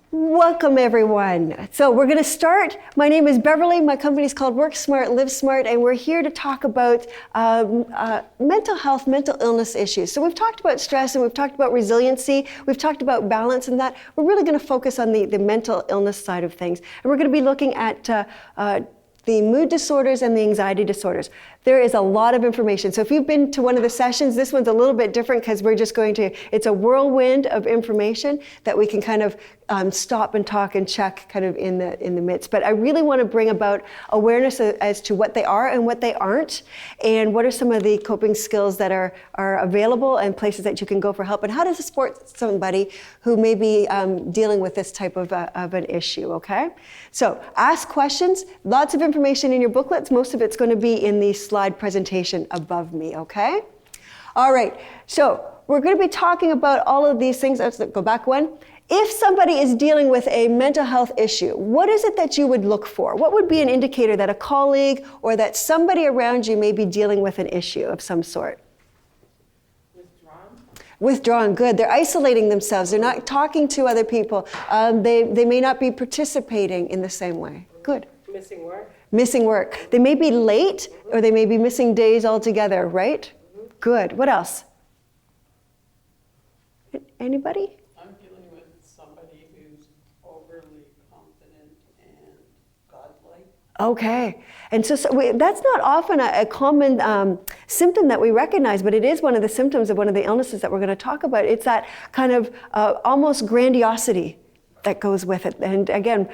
Welcome, everyone. So we're going to start. My name is Beverly. My company is called Work Smart, Live Smart, and we're here to talk about mental health, mental illness issues. So we've talked about stress and we've talked about resiliency. We've talked about balance and that. We're really going to focus on the mental illness side of things. And we're going to be looking at the mood disorders and the anxiety disorders. There is a lot of information. So if you've been to one of the sessions, this one's a little bit different because we're just going to, it's a whirlwind of information that we can kind of stop and talk and check kind of in the midst. But I really want to bring about awareness as to what they are and what they aren't, and what are some of the coping skills that are available and places that you can go for help, and how to support somebody who may be dealing with this type of an issue, okay? So ask questions, lots of information in your booklets. Most of it's going to be in the slide presentation above me, okay? All right, so we're going to be talking about all of these things. Let's go back one. If somebody is dealing with a mental health issue, what is it that you would look for? What would be an indicator that a colleague or that somebody around you may be dealing with an issue of some sort? Withdrawn, good. They're isolating themselves. They're not talking to other people. They may not be participating in the same way. Good. Missing work. Missing work. They may be late or they may be missing days altogether, right? Good. What else? Anybody? I'm dealing with somebody who's overly confident and godlike. Okay. And so that's not often a common symptom that we recognize, but it is one of the symptoms of one of the illnesses that we're going to talk about. It's that kind of almost grandiosity that goes with it. And again,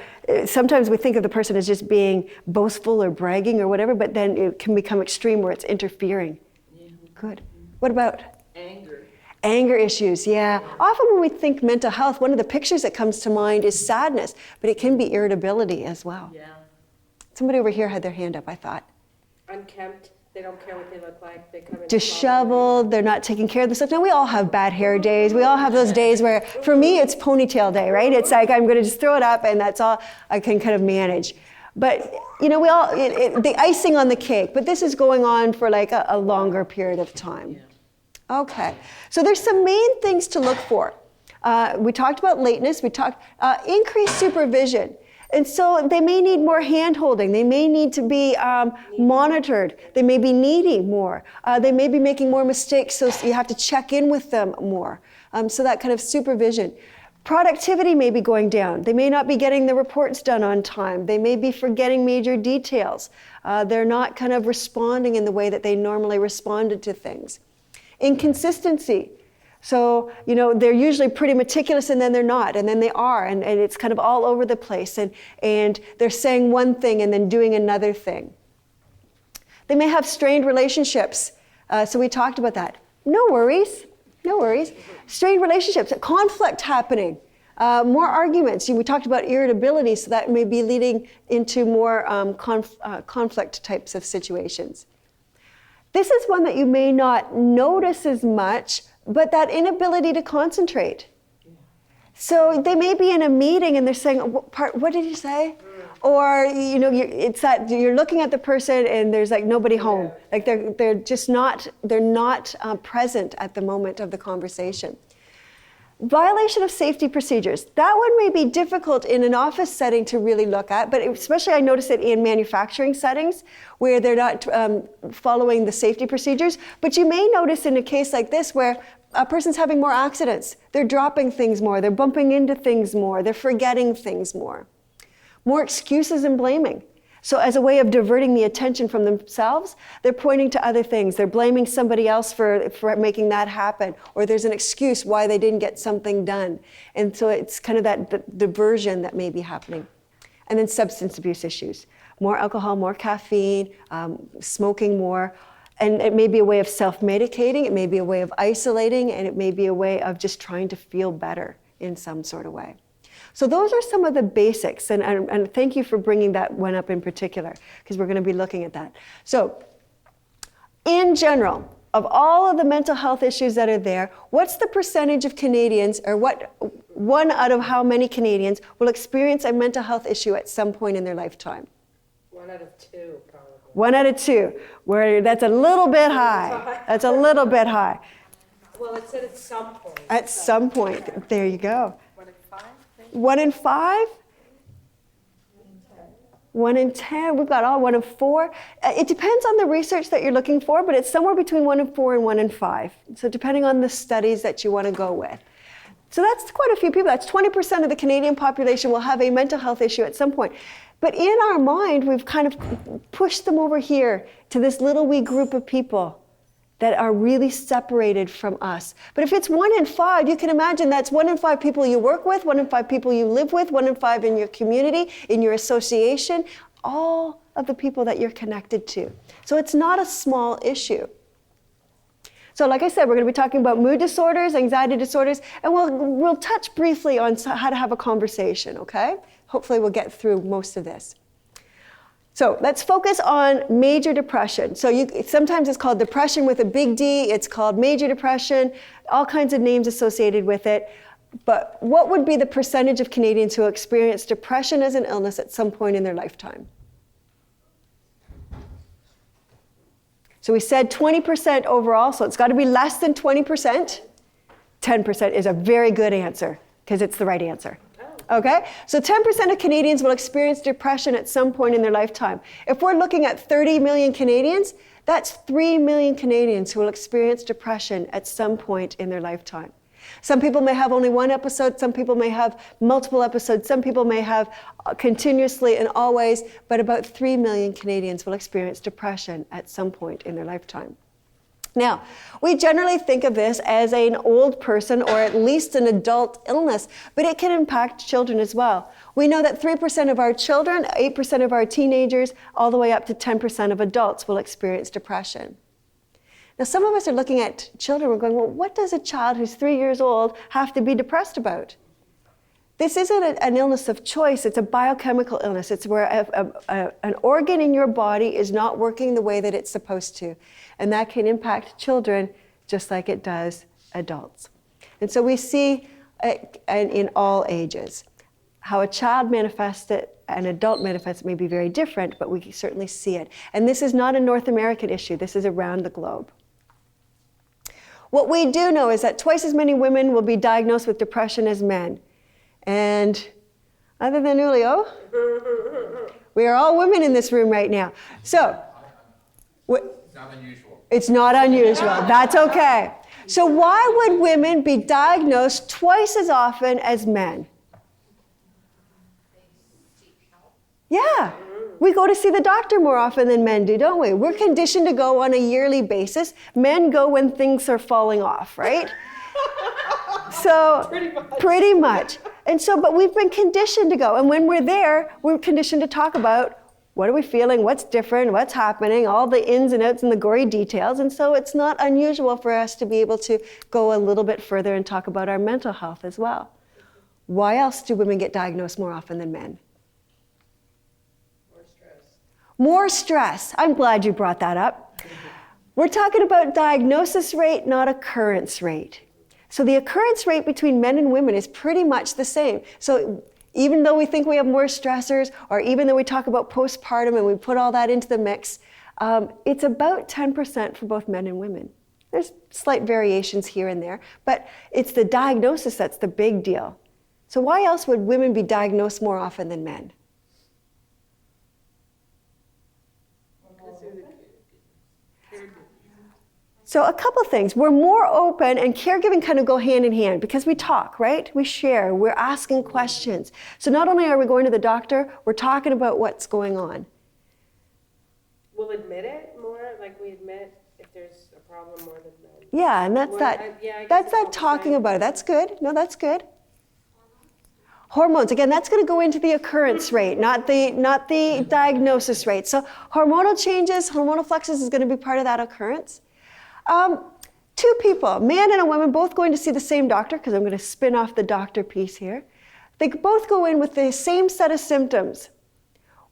sometimes we think of the person as just being boastful or bragging or whatever, but then it can become extreme where it's interfering. Yeah. Good. What about? Anger. Anger issues, yeah. Often when we think mental health, one of the pictures that comes to mind is sadness, but it can be irritability as well. Yeah. Somebody over here had their hand up, I thought. Unkempt. They don't care what they look like. They come in Disheveled, they're not taking care of themselves. Now, we all have bad hair days. We all have those days where, for me, it's ponytail day, right? It's like I'm going to just throw it up and that's all I can kind of manage. But, you know, we all, the icing on the cake, but this is going on for like a longer period of time. Yeah. Okay, so there's some main things to look for. We talked about lateness, we talked increased supervision. And so they may need more hand-holding. They may need to be monitored. They may be needing more. They may be making more mistakes, so you have to check in with them more. So that kind of supervision. Productivity may be going down. They may not be getting the reports done on time. They may be forgetting major details. They're not kind of responding in the way that they normally responded to things. Inconsistency. So, you know, they're usually pretty meticulous and then they're not, and then they are, and it's kind of all over the place, and they're saying one thing and then doing another thing. They may have strained relationships. So we talked about that. No worries, no worries. Strained relationships, conflict happening, more arguments. We talked about irritability, so that may be leading into more conflict types of situations. This is one that you may not notice as much, but that inability to concentrate. Yeah. So they may be in a meeting and they're saying, what did you say? Or, you know, it's that you're looking at the person and there's like nobody home. Like they're just not, they're not present at the moment of the conversation. Violation of safety procedures. That one may be difficult in an office setting to really look at, but especially I notice it in manufacturing settings where they're not following the safety procedures. But you may notice in a case like this where a person's having more accidents. They're dropping things more. They're bumping into things more. They're forgetting things more. More excuses and blaming. So as a way of diverting the attention from themselves, they're pointing to other things. They're blaming somebody else for making that happen, or there's an excuse why they didn't get something done. And so it's kind of that diversion that may be happening. And then substance abuse issues. More alcohol, more caffeine, smoking more. And it may be a way of self-medicating, it may be a way of isolating, and it may be a way of just trying to feel better in some sort of way. So those are some of the basics, and thank you for bringing that one up in particular, because we're going to be looking at that. So, in general, of all of the mental health issues that are there, what's the percentage of Canadians, or what one out of how many Canadians will experience a mental health issue at some point in their lifetime? 1 out of 2, probably. 1 out of 2, where that's a little bit high. That's a little bit high. Well, it said at some point. At some point, there you go. 1 in 5, maybe? 1 in 5? 1 in 10, we've got all 1 in 4. It depends on the research that you're looking for, but it's somewhere between 1 in 4 and 1 in 5. So depending on the studies that you want to go with. So that's quite a few people. That's 20% of the Canadian population will have a mental health issue at some point. But in our mind, we've kind of pushed them over here to this little wee group of people that are really separated from us. But if it's 1 in 5, you can imagine that's 1 in 5 people you work with, 1 in 5 people you live with, 1 in 5 in your community, in your association, all of the people that you're connected to. So it's not a small issue. So like I said, we're going to be talking about mood disorders, anxiety disorders, and we'll touch briefly on how to have a conversation, okay? Hopefully we'll get through most of this. So let's focus on major depression. So sometimes it's called depression with a big D, it's called major depression, all kinds of names associated with it. But what would be the percentage of Canadians who experience depression as an illness at some point in their lifetime? So we said 20% overall, so it's got to be less than 20%. 10% is a very good answer, because it's the right answer. Okay? So 10% of Canadians will experience depression at some point in their lifetime. If we're looking at 30 million Canadians, that's 3 million Canadians who will experience depression at some point in their lifetime. Some people may have only 1 episode, some people may have multiple episodes, some people may have continuously and always, but about 3 million Canadians will experience depression at some point in their lifetime. Now, we generally think of this as an old person or at least an adult illness, but it can impact children as well. We know that 3% of our children, 8% of our teenagers, all the way up to 10% of adults will experience depression. Now, some of us are looking at children, we're going, well, what does a child who's 3 years old have to be depressed about? This isn't an illness of choice, it's a biochemical illness. It's where an organ in your body is not working the way that it's supposed to. And that can impact children just like it does adults. And so we see in all ages. How a child manifests it, an adult manifests it may be very different, but we certainly see it. And this is not a North American issue, this is around the globe. What we do know is that twice as many women will be diagnosed with depression as men. And other than Julio, we are all women in this room right now. So, it's not unusual. It's not unusual. That's okay. So why would women be diagnosed twice as often as men? Yeah. We go to see the doctor more often than men do, don't we? We're conditioned to go on a yearly basis. Men go when things are falling off, right? So, pretty much. And so, but we've been conditioned to go. And when we're there, we're conditioned to talk about what are we feeling, what's different, what's happening, all the ins and outs and the gory details. And so it's not unusual for us to be able to go a little bit further and talk about our mental health as well. Why else do women get diagnosed more often than men? More stress. I'm glad you brought that up. We're talking about diagnosis rate, not occurrence rate. So the occurrence rate between men and women is pretty much the same. So even though we think we have more stressors, or even though we talk about postpartum and we put all that into the mix, it's about 10% for both men and women. There's slight variations here and there, but it's the diagnosis that's the big deal. So why else would women be diagnosed more often than men? So a couple things. We're more open, and caregiving kind of go hand in hand because we talk, right? We share, we're asking questions. So not only are we going to the doctor, we're talking about what's going on. We'll admit it more, like we admit if there's a problem more than men. Yeah, and that's that talking about it. That's good. No, that's good. Hormones, again, that's going to go into the occurrence rate, not the diagnosis rate. So hormonal changes, hormonal fluxes is going to be part of that occurrence. 2 people, a man and a woman, both going to see the same doctor, because I'm going to spin off the doctor piece here. They both go in with the same set of symptoms.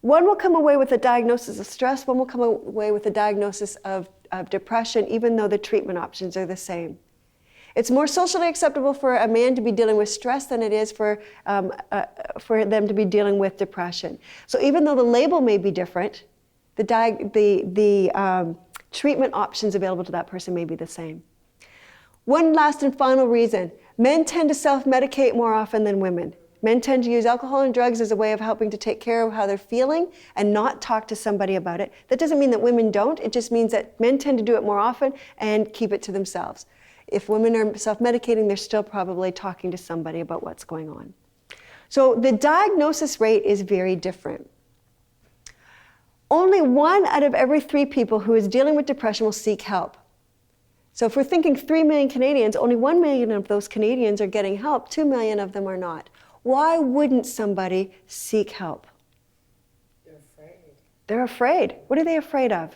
One will come away with a diagnosis of stress, one will come away with a diagnosis of depression, even though the treatment options are the same. It's more socially acceptable for a man to be dealing with stress than it is for them to be dealing with depression. So even though the label may be different, the treatment options available to that person may be the same. One last and final reason, men tend to self-medicate more often than women. Men tend to use alcohol and drugs as a way of helping to take care of how they're feeling and not talk to somebody about it. That doesn't mean that women don't. It just means that men tend to do it more often and keep it to themselves. If women are self-medicating, they're still probably talking to somebody about what's going on. So the diagnosis rate is very different. Only 1 out of every 3 people who is dealing with depression will seek help. So if we're thinking 3 million Canadians, only 1 million of those Canadians are getting help, 2 million of them are not. Why wouldn't somebody seek help? They're afraid. They're afraid. What are they afraid of?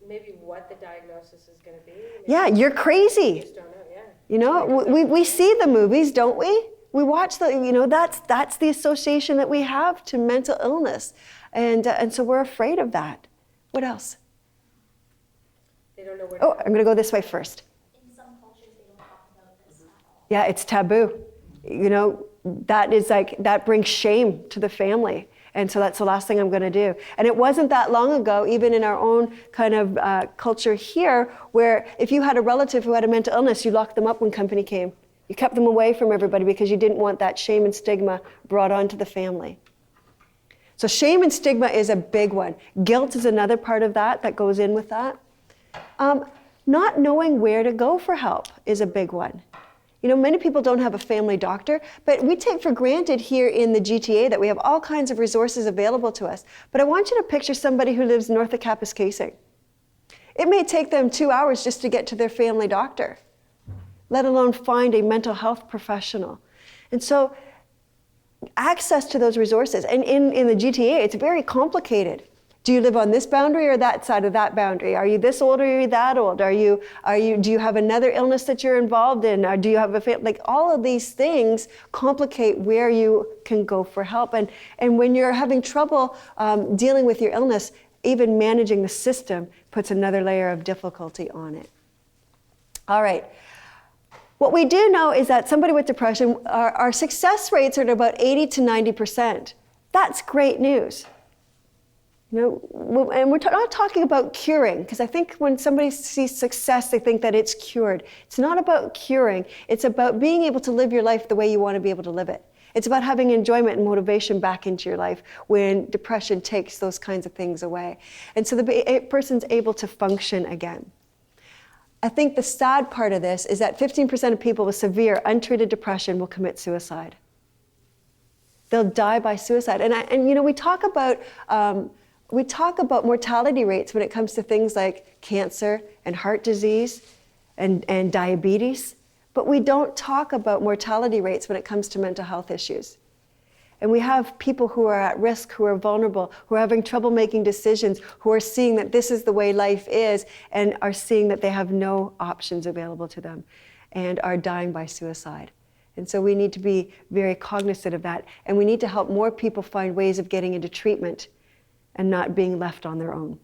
Maybe what the diagnosis is going to be. Maybe Yeah, you're crazy. you just don't know, yeah. You know, we see the movies, don't we? We watch the, you know, that's the association that we have to mental illness. And so we're afraid of that. What else? They don't know where Oh, to I'm going to go this way first. In some cultures, they don't talk about this at all. Yeah, it's taboo. You know, that is like, that brings shame to the family. And so that's the last thing I'm going to do. And it wasn't that long ago, even in our own kind of culture here, where if you had a relative who had a mental illness, you locked them up when company came. You kept them away from everybody because you didn't want that shame and stigma brought onto the family. So shame and stigma is a big one. Guilt is another part of that goes in with that. Not knowing where to go for help is a big one. You know, many people don't have a family doctor, but we take for granted here in the GTA that we have all kinds of resources available to us. But I want you to picture somebody who lives north of Kapuskasing. It may take them 2 hours just to get to their family doctor, let alone find a mental health professional. And so access to those resources, and in the GTA, it's very complicated. Do you live on this boundary or that side of that boundary? Are you this old or are you that old? Do you have another illness that you're involved in? Or do you have like all of these things complicate where you can go for help. And when you're having trouble dealing with your illness, even managing the system puts another layer of difficulty on it. All right. What we do know is that somebody with depression, our success rates are at about 80 to 90%. That's great news. You know, and we're not talking about curing, because I think when somebody sees success, they think that it's cured. It's not about curing. It's about being able to live your life the way you want to be able to live it. It's about having enjoyment and motivation back into your life when depression takes those kinds of things away. And so the person's able to function again. I think the sad part of this is that 15% of people with severe untreated depression will commit suicide. They'll die by suicide. And you know, we talk about mortality rates when it comes to things like cancer and heart disease and diabetes, but we don't talk about mortality rates when it comes to mental health issues. And we have people who are at risk, who are vulnerable, who are having trouble making decisions, who are seeing that this is the way life is and are seeing that they have no options available to them and are dying by suicide. And so we need to be very cognizant of that. And we need to help more people find ways of getting into treatment and not being left on their own.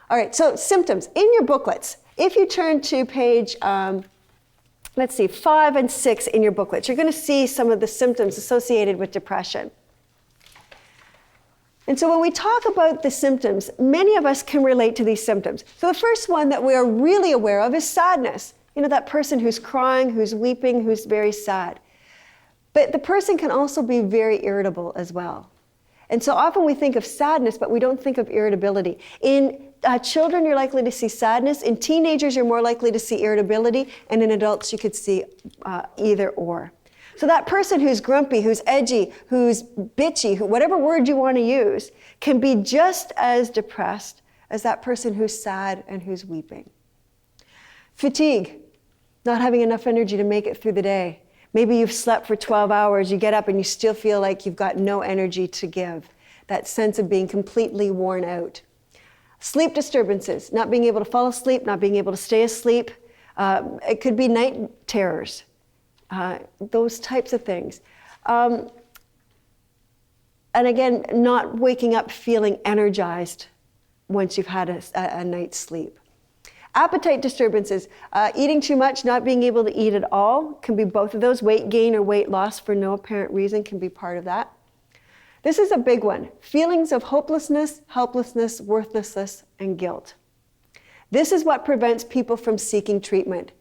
All right, so symptoms. In your booklets, if you turn to page, 5 and 6 in your booklets, you're going to see some of the symptoms associated with depression. And so when we talk about the symptoms, many of us can relate to these symptoms. So the first one that we are really aware of is sadness. You know, that person who's crying, who's weeping, who's very sad. But the person can also be very irritable as well. And so often we think of sadness, but we don't think of irritability. In children, you're likely to see sadness. In teenagers, you're more likely to see irritability. And in adults, you could see either or. So that person who's grumpy, who's edgy, who's bitchy, whatever word you want to use, can be just as depressed as that person who's sad and who's weeping. Fatigue, not having enough energy to make it through the day. Maybe you've slept for 12 hours, you get up and you still feel like you've got no energy to give. That sense of being completely worn out. Sleep disturbances, not being able to fall asleep, not being able to stay asleep. It could be night terrors, those types of things. And again, not waking up feeling energized once you've had a night's sleep. Appetite disturbances, eating too much, not being able to eat at all, can be both of those. Weight gain or weight loss for no apparent reason can be part of that. This is a big one. Feelings of hopelessness, helplessness, worthlessness, and guilt. This is what prevents people from seeking treatment.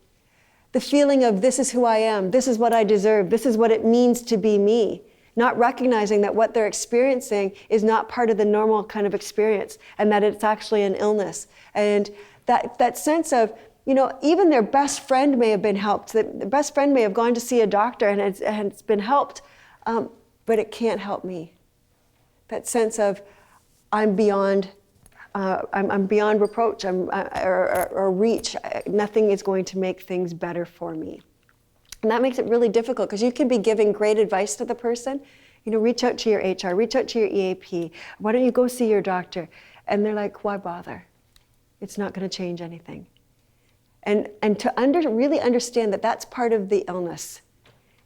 The feeling of this is who I am, this is what I deserve, this is what it means to be me. Not recognizing that what they're experiencing is not part of the normal kind of experience and that it's actually an illness. And that sense of, even their best friend may have been helped. The best friend may have gone to see a doctor and it's been helped, but it can't help me. That sense of I'm beyond reproach or reach. Nothing is going to make things better for me. And that makes it really difficult because you can be giving great advice to the person. Reach out to your HR, reach out to your EAP. Why don't you go see your doctor? And they're like, why bother? It's not going to change anything. And to really understand that that's part of the illness.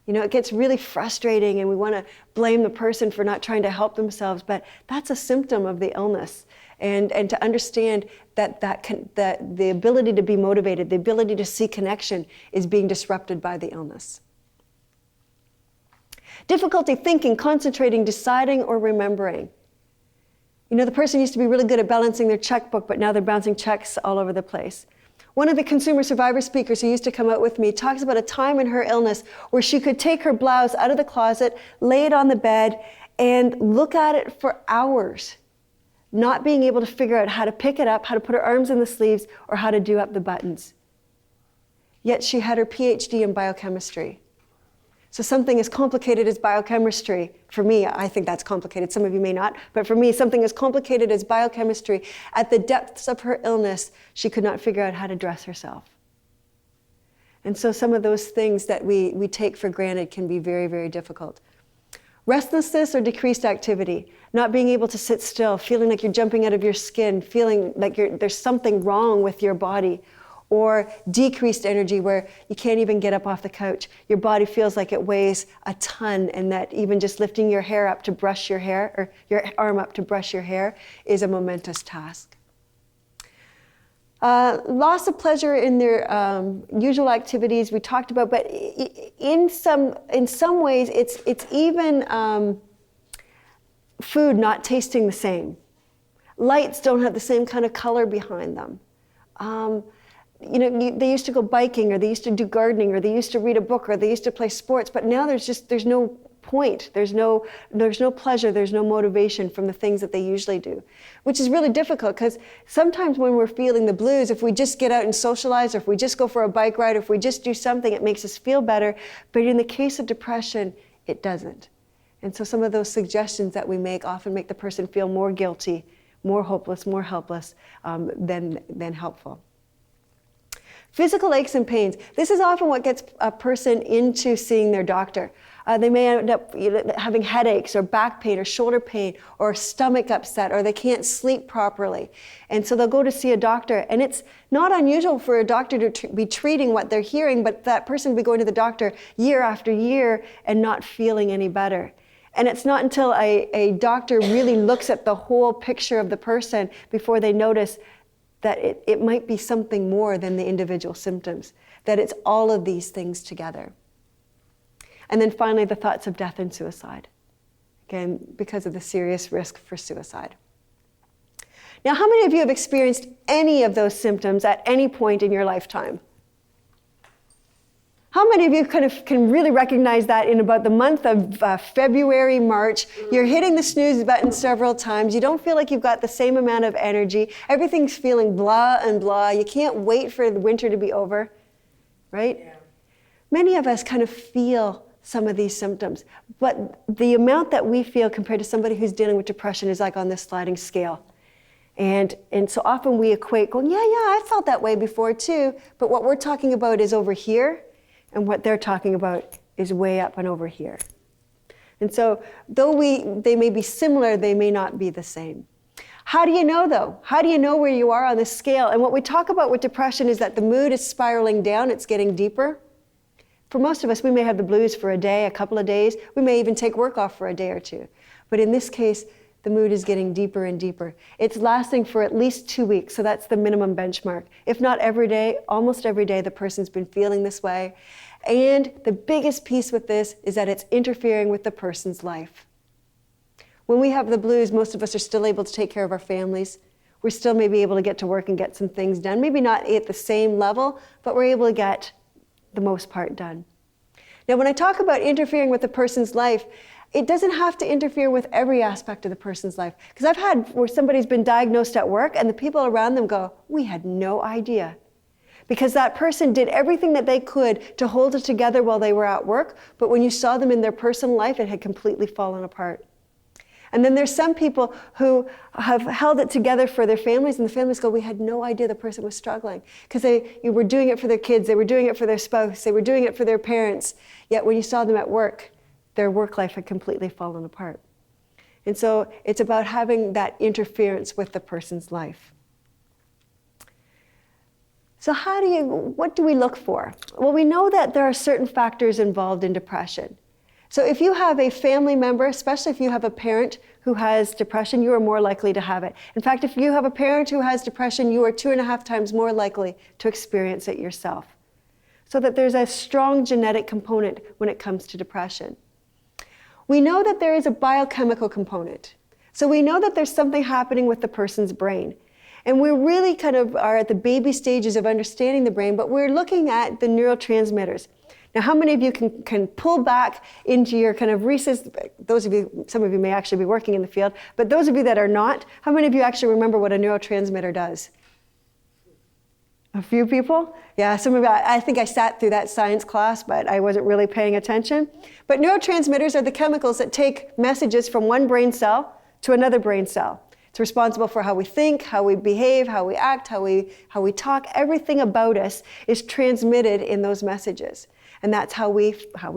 It gets really frustrating and we want to blame the person for not trying to help themselves, but that's a symptom of the illness. And to understand that the ability to be motivated, the ability to see connection is being disrupted by the illness. Difficulty thinking, concentrating, deciding, or remembering. The person used to be really good at balancing their checkbook, but now they're bouncing checks all over the place. One of the consumer survivor speakers who used to come out with me talks about a time in her illness where she could take her blouse out of the closet, lay it on the bed, and look at it for hours, not being able to figure out how to pick it up, how to put her arms in the sleeves, or how to do up the buttons. Yet she had her PhD in biochemistry. So something as complicated as biochemistry, for me, I think that's complicated, some of you may not, but for me, something as complicated as biochemistry, at the depths of her illness, she could not figure out how to dress herself. And so some of those things that we take for granted can be very, very difficult. Restlessness or decreased activity, not being able to sit still, feeling like you're jumping out of your skin, feeling like there's something wrong with your body, or decreased energy where you can't even get up off the couch. Your body feels like it weighs a ton and that even just lifting your hair up to brush your hair, or your arm up to brush your hair, is a momentous task. Loss of pleasure in their usual activities we talked about, but in some ways it's even food not tasting the same. Lights don't have the same kind of color behind them. They used to go biking, or they used to do gardening, or they used to read a book, or they used to play sports, but now there's no point. There's no pleasure, there's no motivation from the things that they usually do, which is really difficult because sometimes when we're feeling the blues, if we just get out and socialize, or if we just go for a bike ride, or if we just do something, it makes us feel better. But in the case of depression, it doesn't. And so some of those suggestions that we make often make the person feel more guilty, more hopeless, more helpless than helpful. Physical aches and pains. This is often what gets a person into seeing their doctor. They may end up having headaches or back pain or shoulder pain or stomach upset, or they can't sleep properly. And so they'll go to see a doctor. And it's not unusual for a doctor to be treating what they're hearing, but that person will be going to the doctor year after year and not feeling any better. And it's not until a doctor really looks at the whole picture of the person before they notice that it might be something more than the individual symptoms, that it's all of these things together. And then finally, the thoughts of death and suicide, again, because of the serious risk for suicide. Now, how many of you have experienced any of those symptoms at any point in your lifetime? How many of you can really recognize that in about the month of February, March? You're hitting the snooze button several times. You don't feel like you've got the same amount of energy. Everything's feeling blah and blah. You can't wait for the winter to be over, right? Yeah. Many of us kind of feel some of these symptoms, but the amount that we feel compared to somebody who's dealing with depression is like on this sliding scale. And so often we equate going, yeah, I felt that way before too, but what we're talking about is over here, and what they're talking about is way up and over here. And so though they may be similar, they may not be the same. How do you know though? How do you know where you are on this scale? And what we talk about with depression is that the mood is spiraling down, it's getting deeper. For most of us, we may have the blues for a day, a couple of days. We may even take work off for a day or two. But in this case, the mood is getting deeper and deeper. It's lasting for at least 2 weeks, so that's the minimum benchmark. If not every day, almost every day, the person's been feeling this way. And the biggest piece with this is that it's interfering with the person's life. When we have the blues, most of us are still able to take care of our families. We're still maybe able to get to work and get some things done. Maybe not at the same level, but we're able to get the most part done. Now, when I talk about interfering with a person's life, it doesn't have to interfere with every aspect of the person's life. Because I've had where somebody's been diagnosed at work and the people around them go, we had no idea. Because that person did everything that they could to hold it together while they were at work, but when you saw them in their personal life, it had completely fallen apart. And then there's some people who have held it together for their families, and the families go, we had no idea the person was struggling. Because they were doing it for their kids, they were doing it for their spouse, they were doing it for their parents. Yet when you saw them at work, their work life had completely fallen apart. And so it's about having that interference with the person's life. So what do we look for? Well, we know that there are certain factors involved in depression. So if you have a family member, especially if you have a parent who has depression, you are more likely to have it. In fact, if you have a parent who has depression, you are 2.5 times more likely to experience it yourself. So that there's a strong genetic component when it comes to depression. We know that there is a biochemical component. So we know that there's something happening with the person's brain. And we really kind of are at the baby stages of understanding the brain, but we're looking at the neurotransmitters. Now, how many of you can pull back into your kind of recess, those of you, some of you may actually be working in the field, but those of you that are not, how many of you actually remember what a neurotransmitter does? A few people? Yeah, some of you, I think I sat through that science class, but I wasn't really paying attention. But neurotransmitters are the chemicals that take messages from one brain cell to another brain cell. It's responsible for how we think, how we behave, how we act, how we talk. Everything about us is transmitted in those messages. And that's how we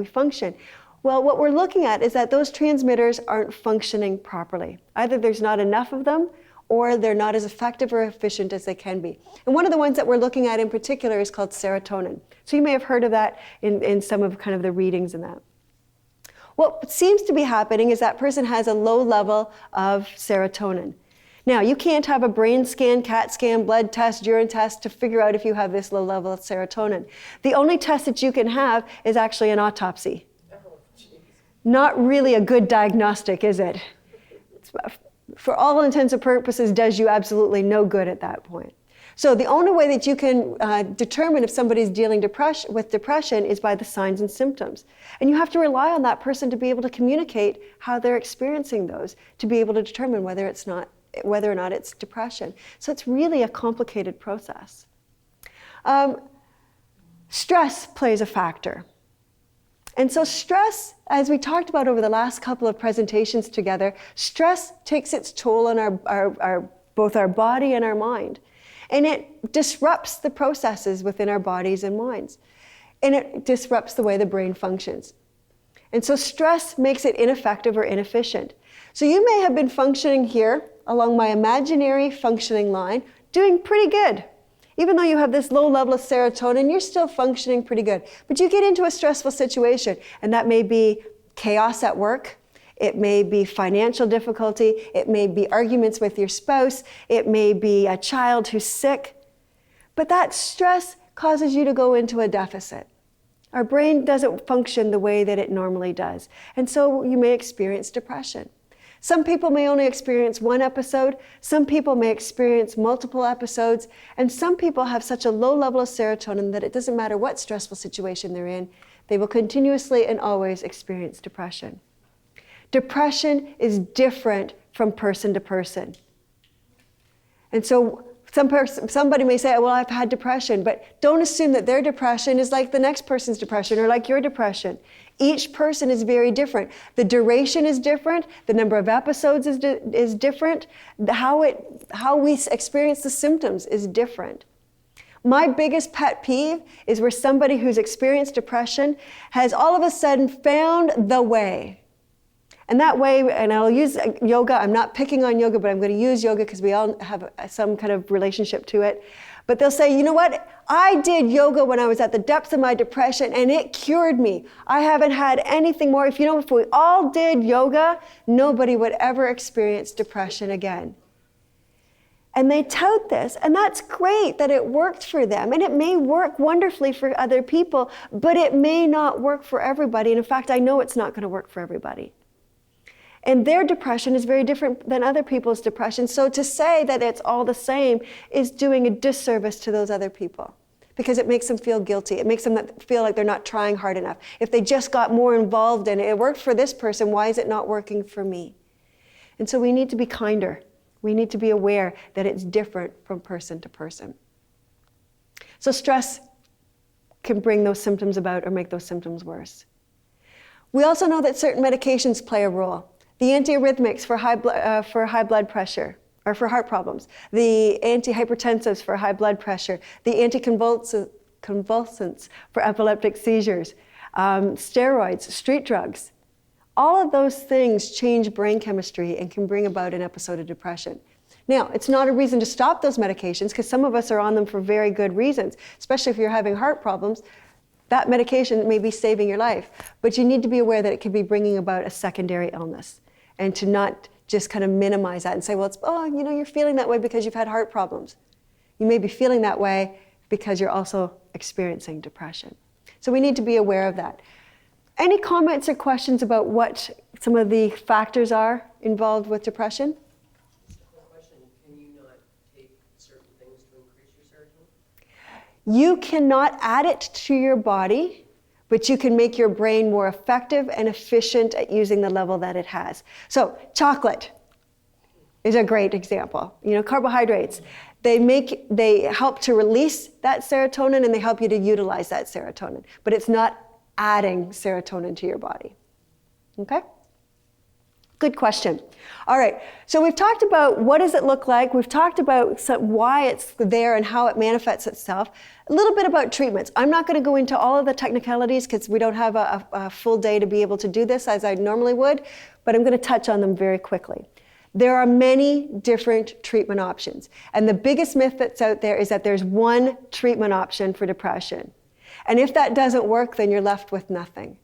function. Well, what we're looking at is that those transmitters aren't functioning properly. Either there's not enough of them, or they're not as effective or efficient as they can be. And one of the ones that we're looking at in particular is called serotonin. So you may have heard of that in some of kind of the readings in that. What seems to be happening is that person has a low level of serotonin. Now, you can't have a brain scan, CAT scan, blood test, urine test to figure out if you have this low level of serotonin. The only test that you can have is actually an autopsy. Not really a good diagnostic, is it? For all intents and purposes, does you absolutely no good at that point. So the only way that you can determine if somebody's dealing with depression is by the signs and symptoms. And you have to rely on that person to be able to communicate how they're experiencing those, to be able to determine whether or not it's depression. So it's really a complicated process. Stress plays a factor. And so stress, as we talked about over the last couple of presentations together, stress takes its toll on both our body and our mind. And it disrupts the processes within our bodies and minds. And it disrupts the way the brain functions. And so stress makes it ineffective or inefficient. So you may have been functioning here along my imaginary functioning line, doing pretty good. Even though you have this low level of serotonin, you're still functioning pretty good. But you get into a stressful situation, and that may be chaos at work, it may be financial difficulty, it may be arguments with your spouse, it may be a child who's sick. But that stress causes you to go into a deficit. Our brain doesn't function the way that it normally does. And so you may experience depression. Some people may only experience one episode, some people may experience multiple episodes, and some people have such a low level of serotonin that it doesn't matter what stressful situation they're in, they will continuously and always experience depression. Depression is different from person to person. And so somebody may say, well, I've had depression, but don't assume that their depression is like the next person's depression or like your depression. Each person is very different. The duration is different. The number of episodes is different. How we experience the symptoms is different. My biggest pet peeve is where somebody who's experienced depression has all of a sudden found the way. And that way, and I'll use yoga, I'm not picking on yoga, but I'm going to use yoga because we all have some kind of relationship to it. But they'll say, you know what? I did yoga when I was at the depths of my depression and it cured me. I haven't had anything more. If we all did yoga, nobody would ever experience depression again. And they tout this, and that's great that it worked for them. And it may work wonderfully for other people, but it may not work for everybody. And in fact, I know it's not going to work for everybody. And their depression is very different than other people's depression. So to say that it's all the same is doing a disservice to those other people. because it makes them feel guilty. It makes them feel like they're not trying hard enough. If they just got more involved in it, it worked for this person, why is it not working for me? And so we need to be kinder. We need to be aware that it's different from person to person. So stress can bring those symptoms about or make those symptoms worse. We also know that certain medications play a role. The antiarrhythmics for high blood pressure, or for heart problems, the antihypertensives for high blood pressure, the anticonvulsants for epileptic seizures, steroids, street drugs. All of those things change brain chemistry and can bring about an episode of depression. Now, it's not a reason to stop those medications, because some of us are on them for very good reasons, especially if you're having heart problems. That medication may be saving your life, but you need to be aware that it could be bringing about a secondary illness, and to not just kind of minimize that and say, well, you're feeling that way because you've had heart problems. You may be feeling that way because you're also experiencing depression. So we need to be aware of that. Any comments or questions about what some of the factors are involved with depression? Just a quick question. Can you not take certain things to increase your serotonin? You cannot add it to your body, but you can make your brain more effective and efficient at using the level that it has. So chocolate is a great example. Carbohydrates, they help to release that serotonin, and they help you to utilize that serotonin, but it's not adding serotonin to your body. Okay? Good question. All right, so we've talked about what does it look like. We've talked about why it's there and how it manifests itself. A little bit about treatments. I'm not going to go into all of the technicalities because we don't have a full day to be able to do this as I normally would, but I'm going to touch on them very quickly. There are many different treatment options, and the biggest myth that's out there is that there's one treatment option for depression. And if that doesn't work, then you're left with nothing.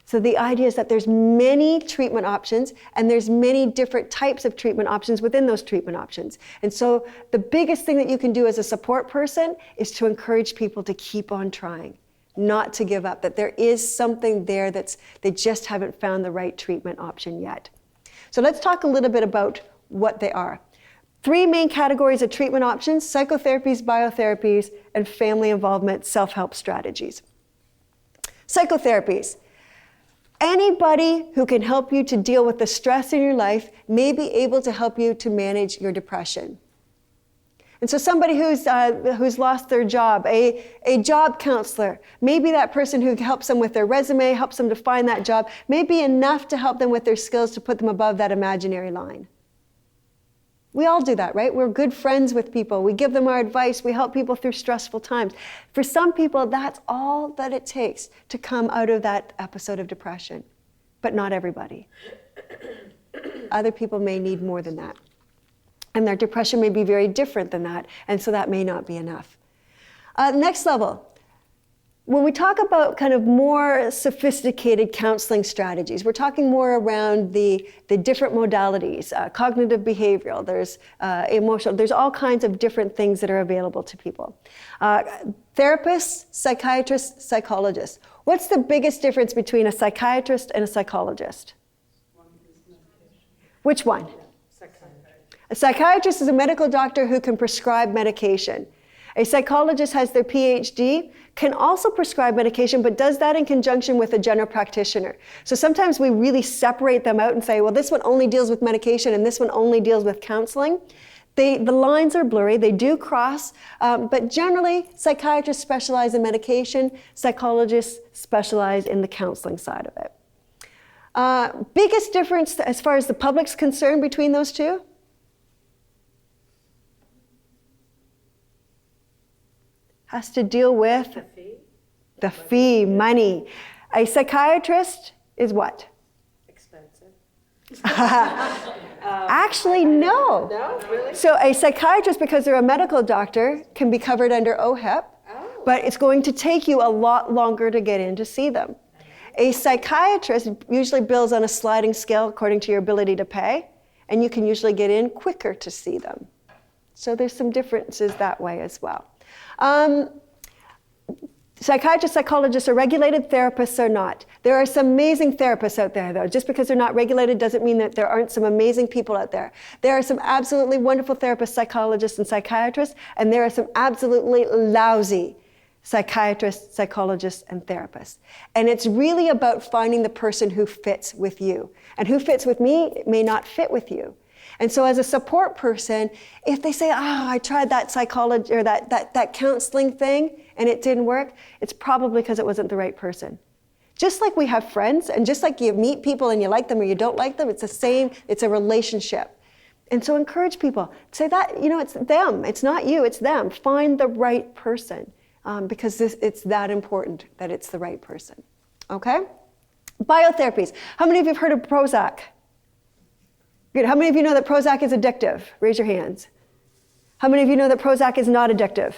So the idea is that there's many treatment options, and there's many different types of treatment options within those treatment options. And so the biggest thing that you can do as a support person is to encourage people to keep on trying, not to give up, that there is something there they just haven't found the right treatment option yet. So let's talk a little bit about what they are. 3 main categories of treatment options: psychotherapies, biotherapies, and family involvement self-help strategies. Psychotherapies. Anybody who can help you to deal with the stress in your life may be able to help you to manage your depression. And so somebody who's lost their job, a job counselor, maybe that person who helps them with their resume, helps them to find that job, may be enough to help them with their skills to put them above that imaginary line. We all do that, right? We're good friends with people. We give them our advice. We help people through stressful times. For some people, that's all that it takes to come out of that episode of depression, but not everybody. Other people may need more than that. And their depression may be very different than that, and so that may not be enough. Next level. When we talk about kind of more sophisticated counseling strategies, we're talking more around the different modalities, cognitive behavioral, there's emotional, there's all kinds of different things that are available to people. Therapists, psychiatrists, psychologists. What's the biggest difference between a psychiatrist and a psychologist? Which one? A psychiatrist is a medical doctor who can prescribe medication. A psychologist has their PhD, can also prescribe medication, but does that in conjunction with a general practitioner. So sometimes we really separate them out and say, well, this one only deals with medication and this one only deals with counseling. The lines are blurry, they do cross, but generally psychiatrists specialize in medication, psychologists specialize in the counseling side of it. Biggest difference as far as the public's concerned between those two? Has to deal with the fee, money. A psychiatrist is what? Expensive. Actually, no. No, really? So a psychiatrist, because they're a medical doctor, can be covered under OHIP, but it's going to take you a lot longer to get in to see them. A psychiatrist usually bills on a sliding scale according to your ability to pay, and you can usually get in quicker to see them. So there's some differences that way as well. Psychiatrists, psychologists are regulated, therapists are not. There are some amazing therapists out there, though. Just because they're not regulated doesn't mean that there aren't some amazing people out there. There are some absolutely wonderful therapists, psychologists, and psychiatrists, and there are some absolutely lousy psychiatrists, psychologists, and therapists. And it's really about finding the person who fits with you. And who fits with me may not fit with you. And so as a support person, if they say, I tried that psychology or that counseling thing and it didn't work, it's probably because it wasn't the right person. Just like we have friends, and just like you meet people and you like them or you don't like them, it's the same, it's a relationship. And so encourage people. Say that, it's them, it's not you, it's them. Find the right person, because it's that important that it's the right person. Okay? Biotherapies. How many of you have heard of Prozac? Good. How many of you know that Prozac is addictive? Raise your hands. How many of you know that Prozac is not addictive?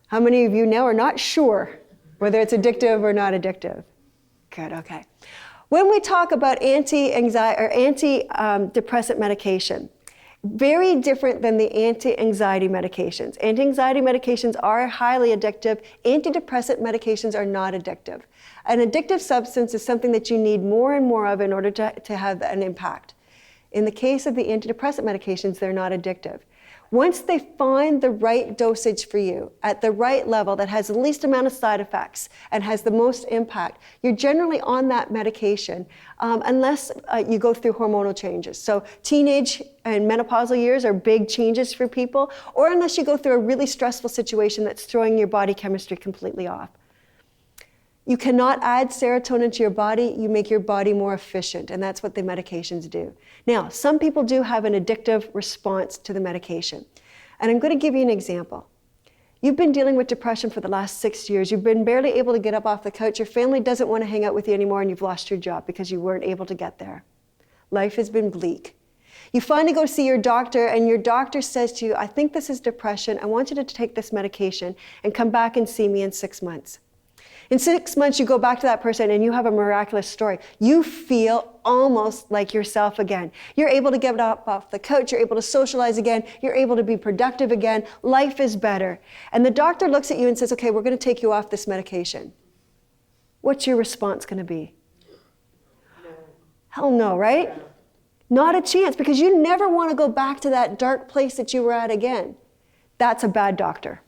How many of you now are not sure whether it's addictive or not addictive? Good, okay. When we talk about anti-anxiety or antidepressant medication, very different than the anti-anxiety medications. Anti-anxiety medications are highly addictive. Antidepressant medications are not addictive. An addictive substance is something that you need more and more of in order to have an impact. In the case of the antidepressant medications, they're not addictive. Once they find the right dosage for you at the right level that has the least amount of side effects and has the most impact, you're generally on that medication unless you go through hormonal changes. So teenage and menopausal years are big changes for people, or unless you go through a really stressful situation that's throwing your body chemistry completely off. You cannot add serotonin to your body, you make your body more efficient, and that's what the medications do. Now, some people do have an addictive response to the medication. And I'm going to give you an example. You've been dealing with depression for the last 6 years. You've been barely able to get up off the couch. Your family doesn't want to hang out with you anymore, and you've lost your job because you weren't able to get there. Life has been bleak. You finally go see your doctor, and your doctor says to you, I think this is depression. I want you to take this medication and come back and see me in 6 months. In 6 months, you go back to that person and you have a miraculous story. You feel almost like yourself again. You're able to get up off the couch. You're able to socialize again. You're able to be productive again. Life is better. And the doctor looks at you and says, okay, we're going to take you off this medication. What's your response going to be? No. Hell no, right? Yeah. Not a chance, because you never want to go back to that dark place that you were at again. That's a bad doctor.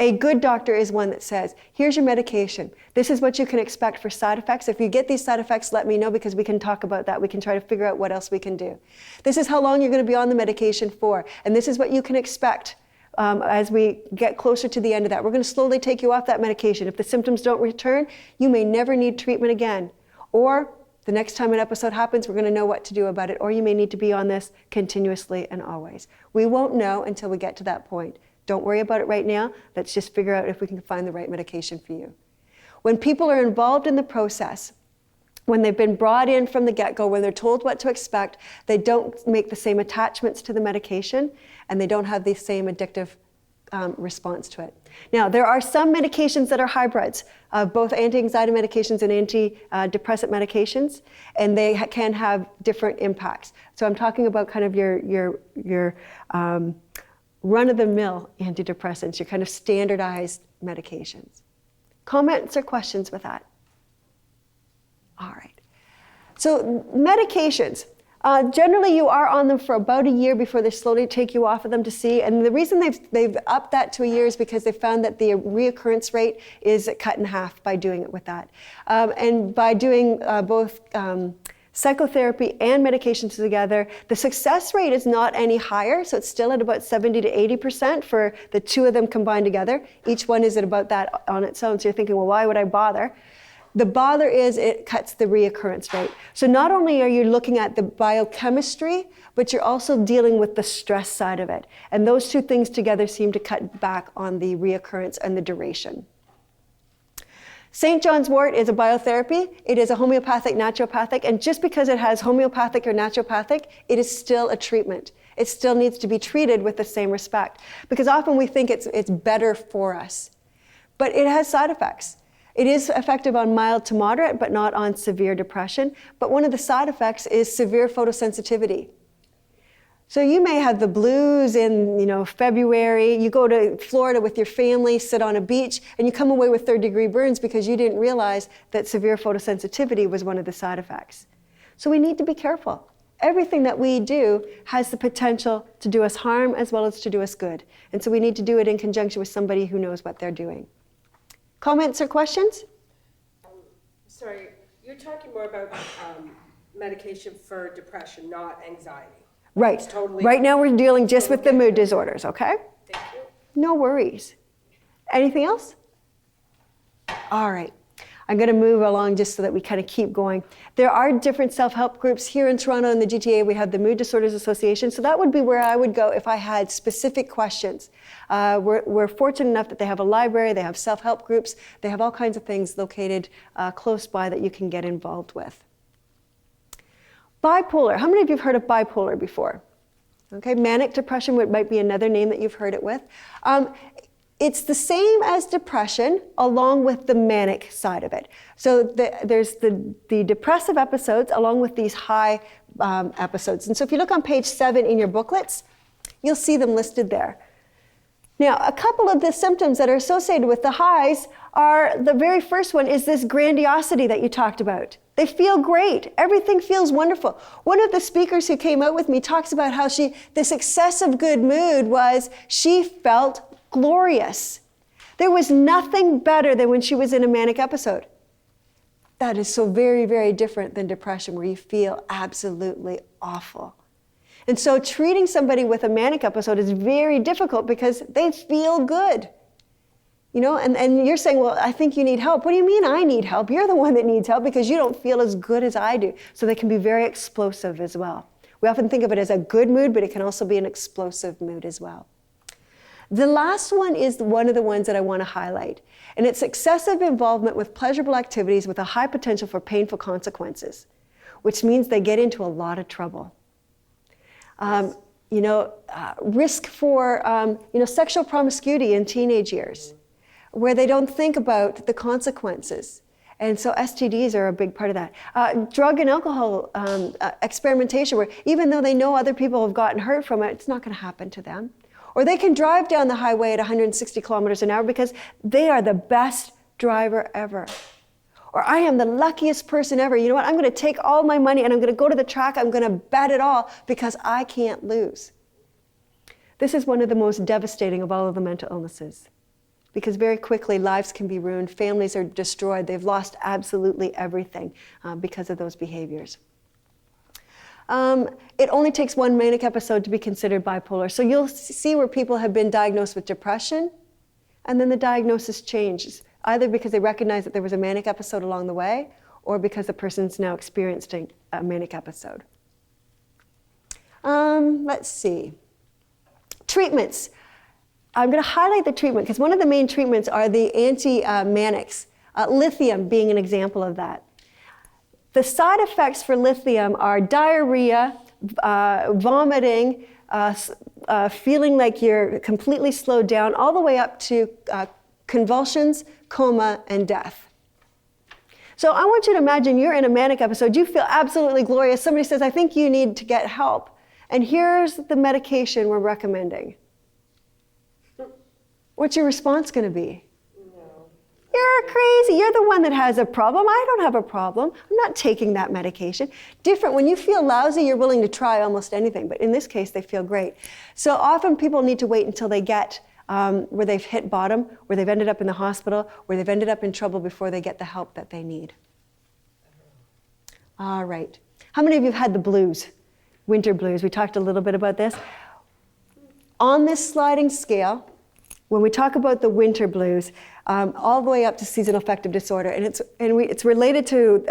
A good doctor is one that says, here's your medication. This is what you can expect for side effects. If you get these side effects, let me know, because we can talk about that. We can try to figure out what else we can do. This is how long you're going to be on the medication for. And this is what you can expect as we get closer to the end of that. We're going to slowly take you off that medication. If the symptoms don't return, you may never need treatment again. Or the next time an episode happens, we're going to know what to do about it. Or you may need to be on this continuously and always. We won't know until we get to that point. Don't worry about it right now. Let's just figure out if we can find the right medication for you. When people are involved in the process, when they've been brought in from the get-go, when they're told what to expect, they don't make the same attachments to the medication, and they don't have the same addictive response to it. Now, there are some medications that are hybrids of both anti-anxiety medications and antidepressant medications, and they can have different impacts. So I'm talking about kind of your run-of-the-mill antidepressants, your kind of standardized medications. Comments or questions with that? All right. So medications. Generally, you are on them for about a year before they slowly take you off of them to see. And the reason they've upped that to a year is because they found that the reoccurrence rate is cut in half by doing it with that. And by doing both psychotherapy and medications together, the success rate is not any higher, so it's still at about 70 to 80% for the two of them combined together. Each one is at about that on its own, so you're thinking, well, why would I bother? The bother is it cuts the reoccurrence rate. So not only are you looking at the biochemistry, but you're also dealing with the stress side of it. And those two things together seem to cut back on the reoccurrence and the duration. St. John's wort is a biotherapy. It is a homeopathic, naturopathic, and just because it has homeopathic or naturopathic, it is still a treatment. It still needs to be treated with the same respect, because often we think it's better for us, but it has side effects. It is effective on mild to moderate, but not on severe depression. But one of the side effects is severe photosensitivity. So you may have the blues in February, you go to Florida with your family, sit on a beach, and you come away with third-degree burns because you didn't realize that severe photosensitivity was one of the side effects. So we need to be careful. Everything that we do has the potential to do us harm as well as to do us good. And so we need to do it in conjunction with somebody who knows what they're doing. Comments or questions? Sorry, you're talking more about medication for depression, not anxiety. Right. It's totally- Right now we're dealing just with the mood disorders, okay? Thank you. No worries. Anything else? All right. I'm going to move along just so that we kind of keep going. There are different self-help groups here in Toronto in the GTA. We have the Mood Disorders Association. So that would be where I would go if I had specific questions. We're fortunate enough that they have a library, they have self-help groups, they have all kinds of things located close by that you can get involved with. Bipolar. How many of you have heard of bipolar before? Okay, manic depression might be another name that you've heard it with. It's the same as depression along with the manic side of it. So there's the depressive episodes along with these high episodes. And so if you look on page 7 in your booklets, you'll see them listed there. Now, a couple of the symptoms that are associated with the highs are, the very first one is this grandiosity that you talked about. They feel great. Everything feels wonderful. One of the speakers who came out with me talks about how this excessive good mood was she felt glorious. There was nothing better than when she was in a manic episode. That is so very, very different than depression where you feel absolutely awful. And so treating somebody with a manic episode is very difficult because they feel good. You know, and you're saying, well, I think you need help. What do you mean I need help? You're the one that needs help because you don't feel as good as I do. So they can be very explosive as well. We often think of it as a good mood, but it can also be an explosive mood as well. The last one is one of the ones that I want to highlight, and it's excessive involvement with pleasurable activities with a high potential for painful consequences, which means they get into a lot of trouble. Risk for sexual promiscuity in teenage years, where they don't think about the consequences. And so STDs are a big part of that. Drug and alcohol experimentation, where even though they know other people have gotten hurt from it, it's not going to happen to them. Or they can drive down the highway at 160 kilometers an hour because they are the best driver ever. Or I am the luckiest person ever. You know what? I'm going to take all my money and I'm going to go to the track. I'm going to bet it all because I can't lose. This is one of the most devastating of all of the mental illnesses, because very quickly lives can be ruined, families are destroyed, they've lost absolutely everything because of those behaviors. It only takes one manic episode to be considered bipolar. So you'll see where people have been diagnosed with depression, and then the diagnosis changes, either because they recognize that there was a manic episode along the way, or because the person's now experiencing a manic episode. Let's see. Treatments. I'm going to highlight the treatment because one of the main treatments are the anti-manics, lithium being an example of that. The side effects for lithium are diarrhea, vomiting, feeling like you're completely slowed down, all the way up to convulsions, coma, and death. So I want you to imagine you're in a manic episode, you feel absolutely glorious, somebody says, I think you need to get help, and here's the medication we're recommending. What's your response going to be? You're crazy. You're the one that has a problem. I don't have a problem. I'm not taking that medication. Different. When you feel lousy, you're willing to try almost anything. But in this case, they feel great. So often people need to wait until they get where they've hit bottom, where they've ended up in the hospital, where they've ended up in trouble before they get the help that they need. All right. How many of you have had the blues? Winter blues. We talked a little bit about this. On this sliding scale, when we talk about the winter blues, all the way up to seasonal affective disorder, and it's related to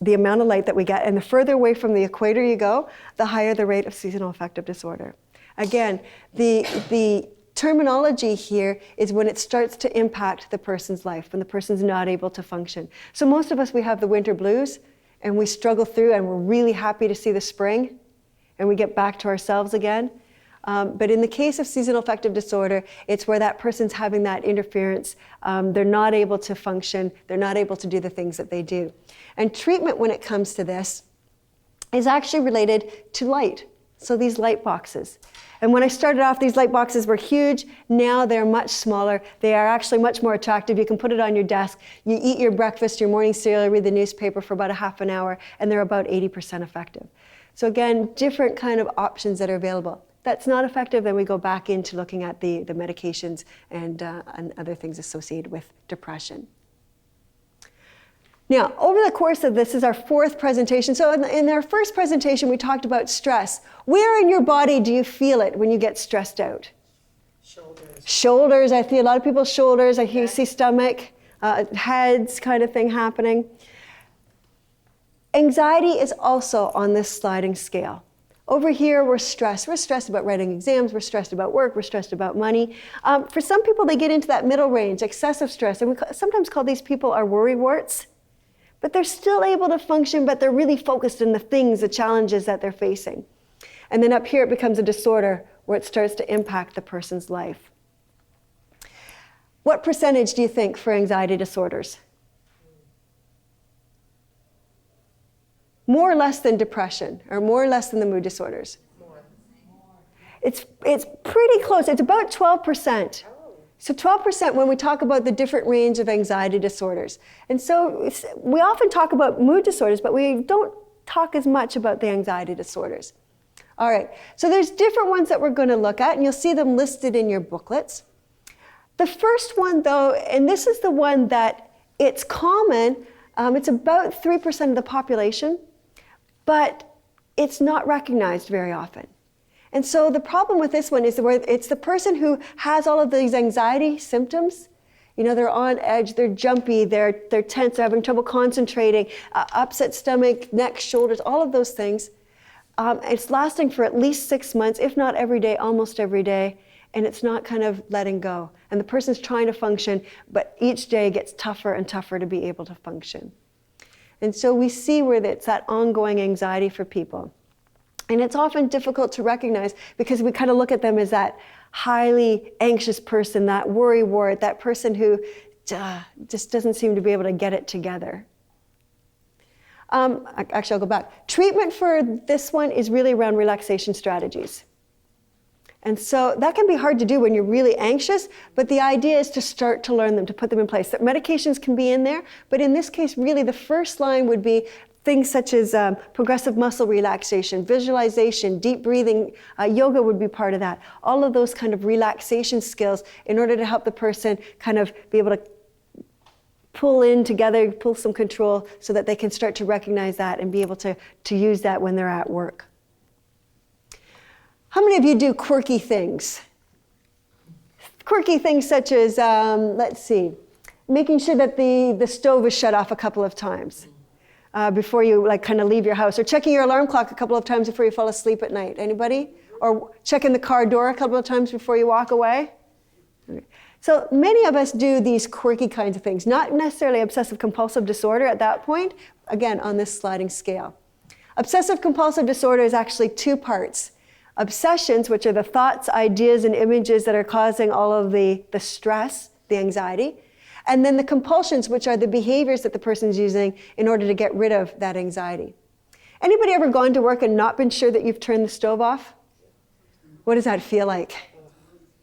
the amount of light that we get, and the further away from the equator you go, the higher the rate of seasonal affective disorder. Again, the terminology here is when it starts to impact the person's life, when the person's not able to function. So most of us, we have the winter blues, and we struggle through, and we're really happy to see the spring, and we get back to ourselves again. But in the case of seasonal affective disorder, it's where that person's having that interference. They're not able to function. They're not able to do the things that they do. And treatment when it comes to this is actually related to light. So these light boxes. And when I started off, these light boxes were huge. Now they're much smaller. They are actually much more attractive. You can put it on your desk. You eat your breakfast, your morning cereal, read the newspaper for about a half an hour, and they're about 80% effective. So again, different kind of options that are available. That's not effective, then we go back into looking at the medications and other things associated with depression. Now, over the course of this is our fourth presentation. So in our first presentation, we talked about stress. Where in your body do you feel it when you get stressed out? Shoulders. Shoulders, I see a lot of people's shoulders. I see stomach, heads kind of thing happening. Anxiety is also on this sliding scale. Over here, we're stressed. We're stressed about writing exams. We're stressed about work. We're stressed about money. For some people, they get into that middle range, excessive stress. And we sometimes call these people our worry warts. But they're still able to function, but they're really focused on the things, the challenges that they're facing. And then up here, it becomes a disorder where it starts to impact the person's life. What percentage do you think for anxiety disorders? More or less than depression, or more or less than the mood disorders? More. It's pretty close. It's about 12%. So 12% when we talk about the different range of anxiety disorders. And so we often talk about mood disorders, but we don't talk as much about the anxiety disorders. All right, so there's different ones that we're going to look at, and you'll see them listed in your booklets. The first one, though, and this is the one that it's common, it's about 3% of the population, but it's not recognized very often. And so the problem with this one is where it's the person who has all of these anxiety symptoms. You know, they're on edge, they're jumpy, they're tense, they're having trouble concentrating, upset stomach, neck, shoulders, all of those things. It's lasting for at least 6 months, if not every day, almost every day, and it's not kind of letting go. And the person's trying to function, but each day gets tougher and tougher to be able to function. And so we see where it's that ongoing anxiety for people. And it's often difficult to recognize because we kind of look at them as that highly anxious person, that worry wart, that person who just doesn't seem to be able to get it together. Actually, I'll go back. Treatment for this one is really around relaxation strategies. And so that can be hard to do when you're really anxious, but the idea is to start to learn them, to put them in place. Medications can be in there, but in this case, really the first line would be things such as progressive muscle relaxation, visualization, deep breathing, yoga would be part of that. All of those kind of relaxation skills in order to help the person kind of be able to pull in together, pull some control so that they can start to recognize that and be able to use that when they're at work. How many of you do quirky things? Quirky things such as, let's see, making sure that the stove is shut off a couple of times. Before you kind of leave your house, or checking your alarm clock a couple of times before you fall asleep at night. Anybody? Or checking the car door a couple of times before you walk away? Okay. So many of us do these quirky kinds of things, not necessarily obsessive compulsive disorder at that point, again, on this sliding scale. Obsessive compulsive disorder is actually two parts. Obsessions, which are the thoughts, ideas, and images that are causing all of the stress, the anxiety. And then the compulsions, which are the behaviors that the person's using in order to get rid of that anxiety. Anybody ever gone to work and not been sure that you've turned the stove off? What does that feel like?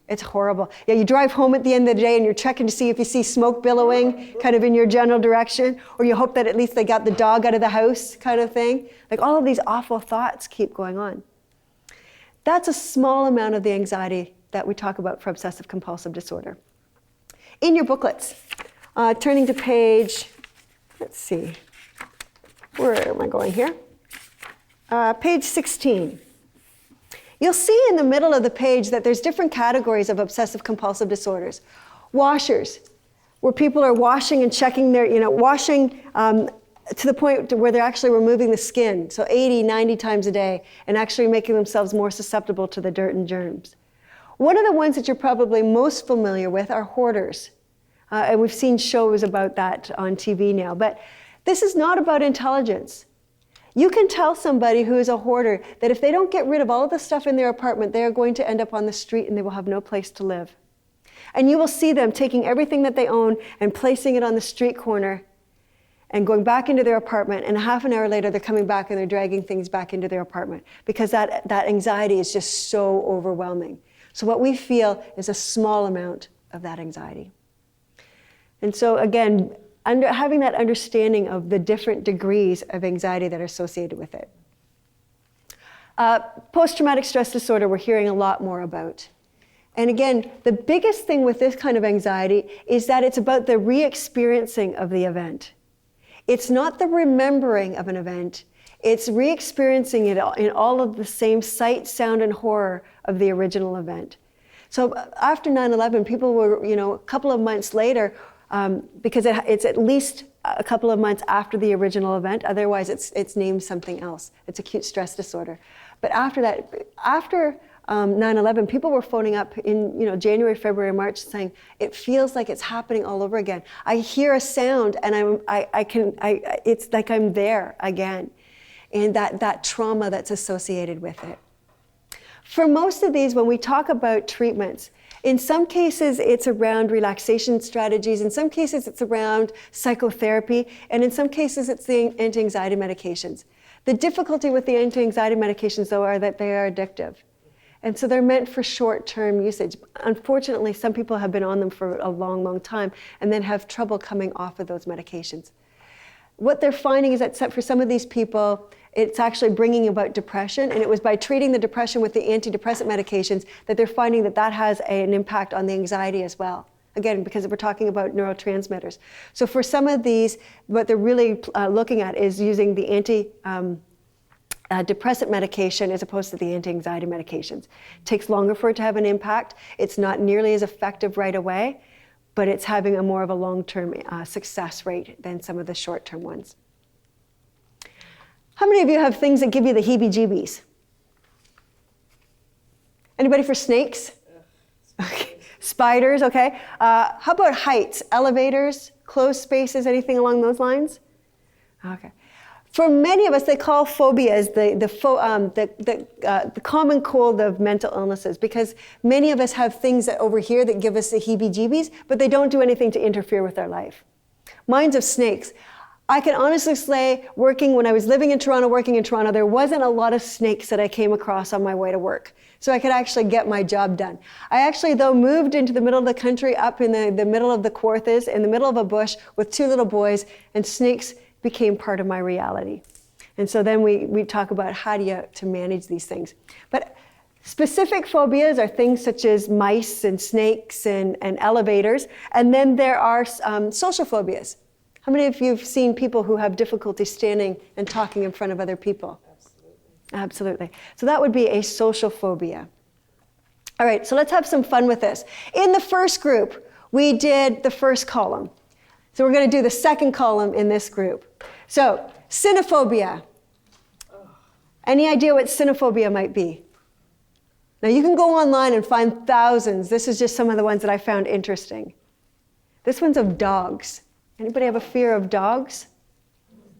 It's horrible. Yeah, you drive home at the end of the day and you're checking to see if you see smoke billowing kind of in your general direction, or you hope that at least they got the dog out of the house kind of thing. Like all of these awful thoughts keep going on. That's a small amount of the anxiety that we talk about for obsessive compulsive disorder. In your booklets, turning to page, let's see, where am I going here? Page 16. You'll see in the middle of the page that there's different categories of obsessive compulsive disorders. Washers, where people are washing and checking their, washing to the point where they're actually removing the skin, so 80, 90 times a day, and actually making themselves more susceptible to the dirt and germs. One of the ones that you're probably most familiar with are hoarders. And we've seen shows about that on TV now. But this is not about intelligence. You can tell somebody who is a hoarder that if they don't get rid of all of the stuff in their apartment, they are going to end up on the street and they will have no place to live. And you will see them taking everything that they own and placing it on the street corner and going back into their apartment, and half an hour later they're coming back and they're dragging things back into their apartment because that anxiety is just so overwhelming. So what we feel is a small amount of that anxiety. And so again, having that understanding of the different degrees of anxiety that are associated with it. Post-traumatic stress disorder we're hearing a lot more about. And again, the biggest thing with this kind of anxiety is that it's about the re-experiencing of the event. It's not the remembering of an event, it's re-experiencing it in all of the same sight, sound, and horror of the original event. So after 9/11, people were, a couple of months later, because it's at least a couple of months after the original event, otherwise it's named something else. It's acute stress disorder. But after that, after 9/11, people were phoning up in January, February, March, saying it feels like it's happening all over again. I hear a sound, and it's like I'm there again, and that trauma that's associated with it. For most of these, when we talk about treatments, in some cases it's around relaxation strategies, in some cases it's around psychotherapy, and in some cases it's the anti-anxiety medications. The difficulty with the anti-anxiety medications, though, are that they are addictive. And so they're meant for short-term usage. Unfortunately, some people have been on them for a long, long time and then have trouble coming off of those medications. What they're finding is that for some of these people, it's actually bringing about depression, and it was by treating the depression with the antidepressant medications that they're finding that has an impact on the anxiety as well. Again, because we're talking about neurotransmitters. So for some of these, what they're really looking at is using the antidepressant medication as opposed to the anti-anxiety medications. It takes longer for it to have an impact. It's not nearly as effective right away, but it's having a more of a long-term success rate than some of the short-term ones. How many of you have things that give you the heebie-jeebies? Anybody for snakes? Okay. Spiders, okay. How about heights, elevators, closed spaces, anything along those lines? Okay. For many of us, they call phobias the common cold of mental illnesses, because many of us have things over here that give us the heebie-jeebies, but they don't do anything to interfere with our life. Mine's of snakes. I can honestly say, when I was living in Toronto, working in Toronto, there wasn't a lot of snakes that I came across on my way to work. So I could actually get my job done. I actually, though, moved into the middle of the country, up in the middle of the Kawarthas, in the middle of a bush with 2 little boys, and snakes became part of my reality. And so then we talk about how to manage these things. But specific phobias are things such as mice and snakes and elevators. And then there are social phobias. How many of you have seen people who have difficulty standing and talking in front of other people? Absolutely. So that would be a social phobia. All right, so let's have some fun with this. In the first group, we did the first column. So we're going to do the second column in this group. So, cynophobia. Any idea what cynophobia might be? Now you can go online and find thousands. This is just some of the ones that I found interesting. This one's of dogs. Anybody have a fear of dogs?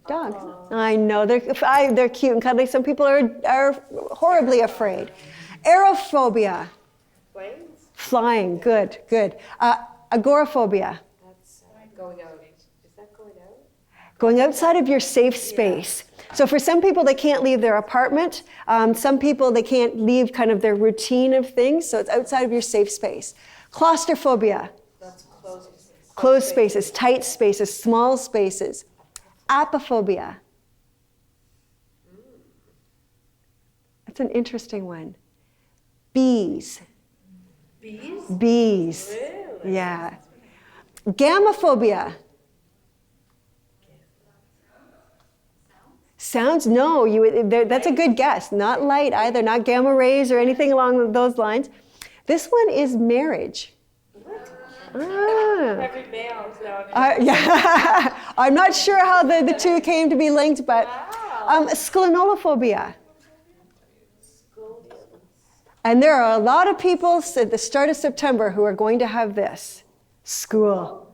Dogs. I know, they're cute and cuddly. Some people are horribly afraid. Aerophobia. Planes? Flying, good. Agoraphobia. That's going out. Is that going out? Going outside of your safe space. So for some people, they can't leave their apartment. Some people, they can't leave kind of their routine of things. So it's outside of your safe space. Claustrophobia. That's closed. Closed spaces, tight spaces, small spaces. Apophobia. That's an interesting one. Bees. Bees? Bees. Really? Yeah. Gamophobia. Sounds? No, that's a good guess. Not light either, not gamma rays or anything along those lines. This one is marriage. Every male now. Yeah. I'm not sure how the two came to be linked, but scanolophobia. And there are a lot of people at the start of September who are going to have this. School.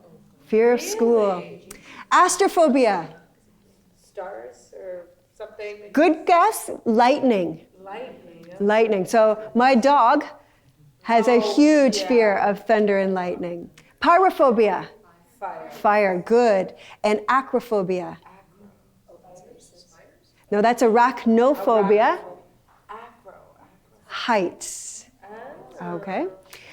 Fear of school. Astrophobia. Stars or something? Good guess, lightning. Lightning. So my dog has a huge fear of thunder and lightning. Pyrophobia. Fire, good. And acrophobia. No, that's arachnophobia. Heights. Okay.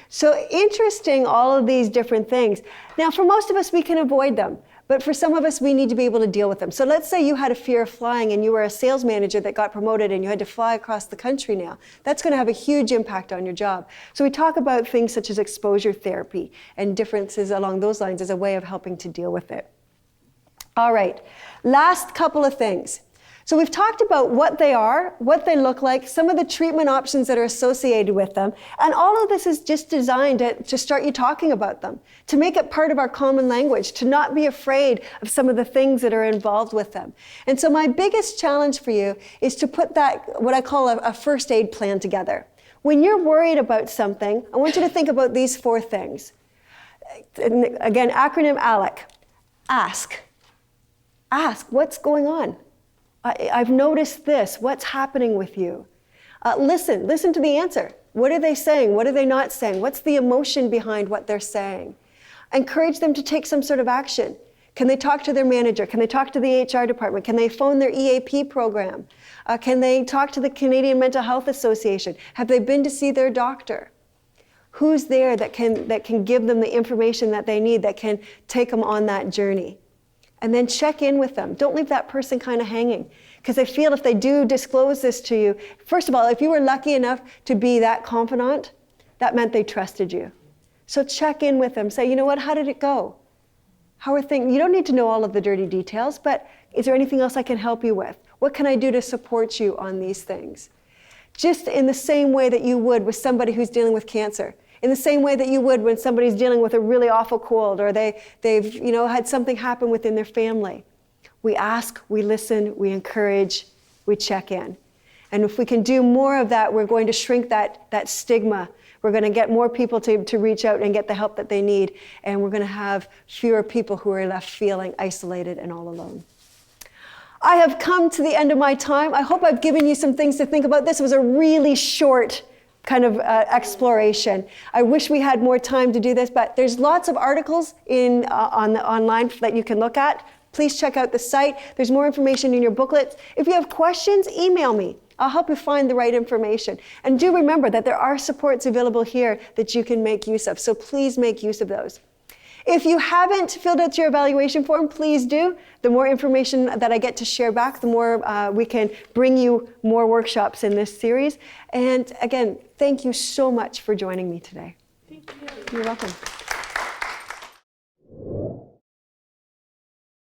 So interesting, all of these different things. Now, for most of us, we can avoid them. But for some of us, we need to be able to deal with them. So let's say you had a fear of flying and you were a sales manager that got promoted and you had to fly across the country now. That's going to have a huge impact on your job. So we talk about things such as exposure therapy and differences along those lines as a way of helping to deal with it. All right, last couple of things. So we've talked about what they are, what they look like, some of the treatment options that are associated with them, and all of this is just designed to start you talking about them, to make it part of our common language, to not be afraid of some of the things that are involved with them. And so my biggest challenge for you is to put that, what I call a first aid plan together. When you're worried about something, I want you to think about these 4 things. And again, acronym ALEC. Ask. Ask, what's going on? I've noticed this. What's happening with you? Listen to the answer. What are they saying? What are they not saying? What's the emotion behind what they're saying? Encourage them to take some sort of action. Can they talk to their manager? Can they talk to the HR department? Can they phone their EAP program? Can they talk to the Canadian Mental Health Association? Have they been to see their doctor? Who's there that can give them the information that they need, that can take them on that journey? And then check in with them. Don't leave that person kind of hanging. Because I feel if they do disclose this to you, first of all, if you were lucky enough to be that confidant, that meant they trusted you. So check in with them. Say, you know what, how did it go? How are things? You don't need to know all of the dirty details, but is there anything else I can help you with? What can I do to support you on these things? Just in the same way that you would with somebody who's dealing with cancer. In the same way that you would when somebody's dealing with a really awful cold or they've had something happen within their family. We ask, we listen, we encourage, we check in. And if we can do more of that, we're going to shrink that stigma. We're going to get more people to reach out and get the help that they need. And we're going to have fewer people who are left feeling isolated and all alone. I have come to the end of my time. I hope I've given you some things to think about. This was a really short kind of exploration. I wish we had more time to do this, but there's lots of articles online that you can look at. Please check out the site. There's more information in your booklets. If you have questions, email me. I'll help you find the right information. And do remember that there are supports available here that you can make use of, so please make use of those. If you haven't filled out your evaluation form, please do. The more information that I get to share back, the more we can bring you more workshops in this series. And again, thank you so much for joining me today. Thank you. You're welcome.